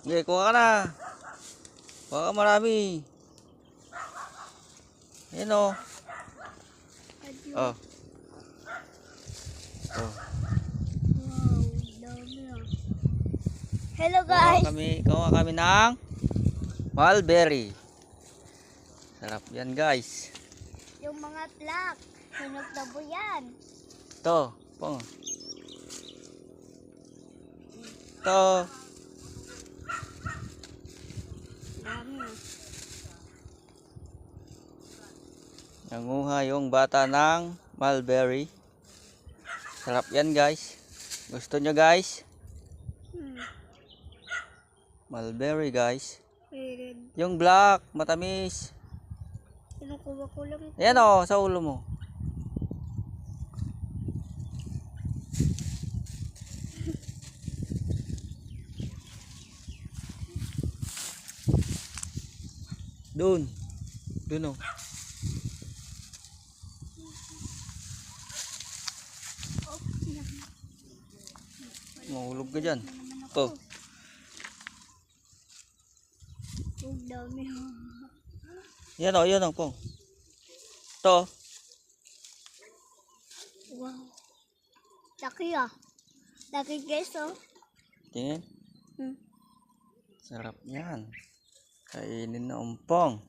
Okay, kuha ka na. Kuha ka marami. Ayan o. Oh. Oh. Wow, dami ah. Hello guys. Kuha kami ng mulberry. Sarap yan guys. Yung mga plak, sunog na po yan. Ito, pong. Ito. Dami ah. Nanguha yung bata ng mulberry. Sarap yan guys. Gusto nyo guys? Mulberry guys. Red. Yung black, matamis. Kinukuha ko lang. Ayan o, sa ulo mo. Doon. Doon o. Mahulog ka dyan. Ito. Ang dami ah. Yan o, pong. Ito. Wow. Laki ah. Laki guys oh. Tingin. Hmm. Sarap yan. Kainin na umpong.